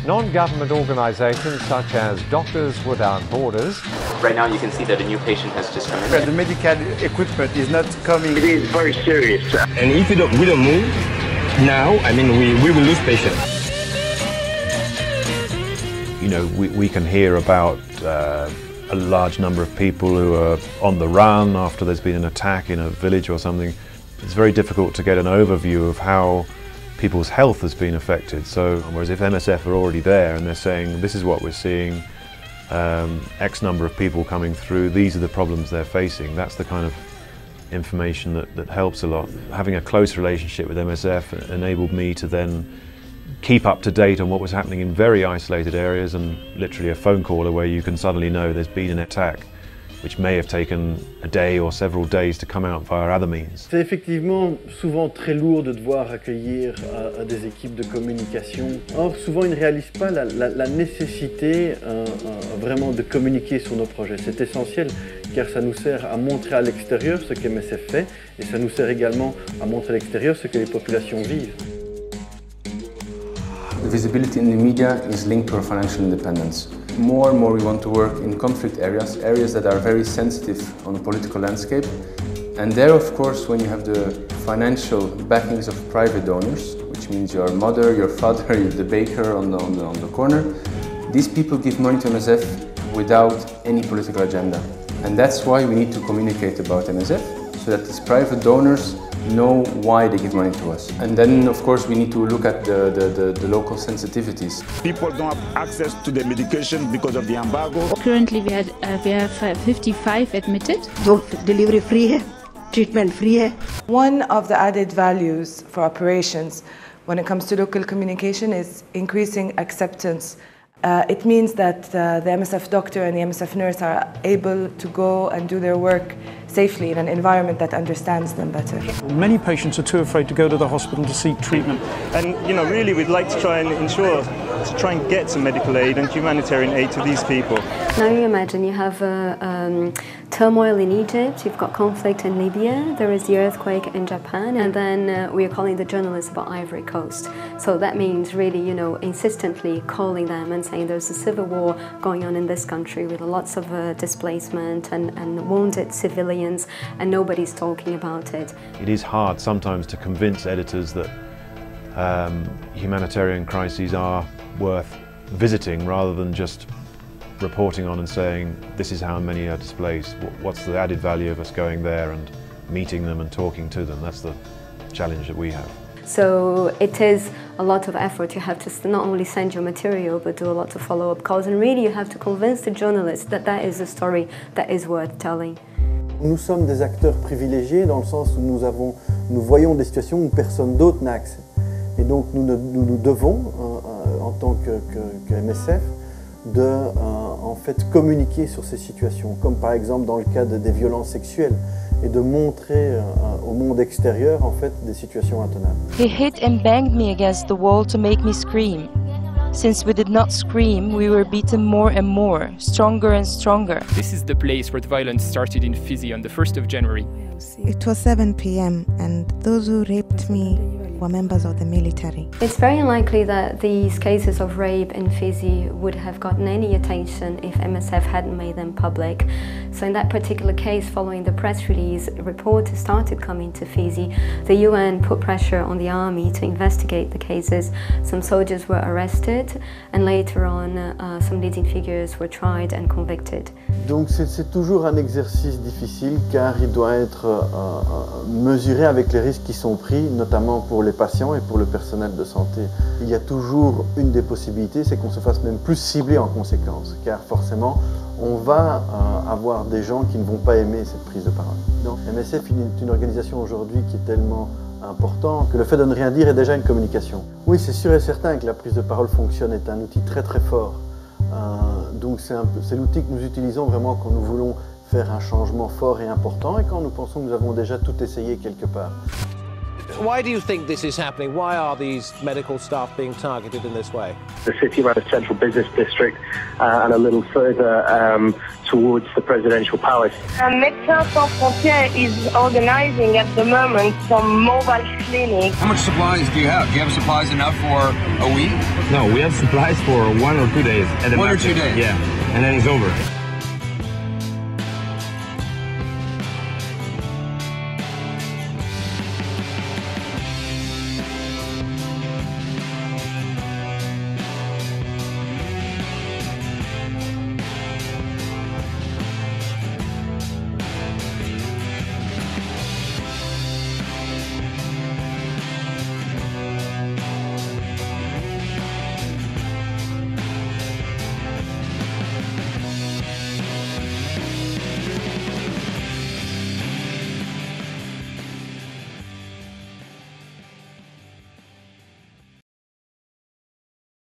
Non-government organisations such as Doctors Without Borders. Right now you can see that a new patient has just come in. The medical equipment is not coming. It is very serious. And if we don't move now, we will lose patients. You know, we can hear about a large number of people who are on the run after there's been an attack in a village or something. It's very difficult to get an overview of how people's health has been affected. So, whereas if MSF are already there and they're saying, this is what we're seeing, X number of people coming through, these are the problems they're facing, that's the kind of information that helps a lot. Having a close relationship with MSF enabled me to then keep up to date on what was happening in very isolated areas, and literally a phone call away you can suddenly know there's been an attack which may have taken a day or several days to come out via other means. C'est effectivement souvent très lourd de devoir accueillir des équipes de communication. Or, souvent, ils ne réalisent pas la nécessité vraiment de communiquer sur nos projets. C'est essentiel car ça nous sert à montrer à l'extérieur ce que MSF fait et ça nous sert également à montrer à l'extérieur ce que les populations vivent. The visibility in the media is linked to our financial independence. More and more we want to work in conflict areas, areas that are very sensitive on the political landscape. And there, of course, when you have the financial backings of private donors, which means your mother, your father, the baker on the corner, these people give money to MSF without any political agenda. And that's why we need to communicate about MSF, so that these private donors know why they give money to us. And then, of course, we need to look at the local sensitivities. People don't have access to the medication because of the embargo. Currently, we have 55 admitted. So, delivery free, treatment free. One of the added values for operations when it comes to local communication is increasing acceptance. It means that the MSF doctor and the MSF nurse are able to go and do their work safely in an environment that understands them better. Many patients are too afraid to go to the hospital to seek treatment. And really we'd like to try and get some medical aid and humanitarian aid to these people. Now you imagine you have turmoil in Egypt, you've got conflict in Libya, there is the earthquake in Japan, and then we are calling the journalists about Ivory Coast. So that means really, insistently calling them and saying there's a civil war going on in this country with lots of displacement and wounded civilians, and nobody's talking about it. It is hard sometimes to convince editors that humanitarian crises are worth visiting rather than just reporting on and saying this is how many are displaced, what's the added value of us going there and meeting them and talking to them. That's the challenge that we have. So it is a lot of effort. You have to not only send your material but do a lot of follow-up calls, and really you have to convince the journalists that that is a story that is worth telling. Nous sommes des acteurs privilégiés dans le sens où nous voyons des situations où personne d'autre n'a accès. Et donc nous devons, en tant que MSF, en fait communiquer sur ces situations, comme par exemple dans le cas des violences sexuelles, et de montrer au monde extérieur en fait des situations intenables. He hit and banged me against the wall to make me scream. Since we did not scream, we were beaten more and more, stronger and stronger. This is the place where the violence started in Fizi on the 1st of January. It was 7 p.m. and those who raped me were members of the military. It's very unlikely that these cases of rape in Fizi would have gotten any attention if MSF hadn't made them public. So in that particular case, following the press release, reporters started coming to Fizi. The UN put pressure on the army to investigate the cases. Some soldiers were arrested, and later on some leading figures were tried and convicted. Donc c'est toujours un exercice difficile car il doit être mesuré avec les risques qui sont pris, notamment pour les patients et pour le personnel de santé. Il y a toujours une des possibilités, c'est qu'on se fasse même plus ciblé en conséquence, car forcément on va avoir des gens qui ne vont pas aimer cette prise de parole. Donc, MSF est une organisation aujourd'hui qui est tellement importante que le fait de ne rien dire est déjà une communication. Oui, c'est sûr et certain que la prise de parole fonctionne, est un outil très très fort. Donc c'est l'outil que nous utilisons vraiment quand nous voulons faire un changement fort et important et quand nous pensons que nous avons déjà tout essayé quelque part. Why do you think this is happening? Why are these medical staff being targeted in this way? The city around the central business district and a little further towards the presidential palace. Médecins Sans Frontières is organizing at the moment some mobile clinics. How much supplies do you have? Do you have supplies enough for a week? No, we have supplies for 1 or 2 days. 1 or 2 days? Yeah, and then it's over.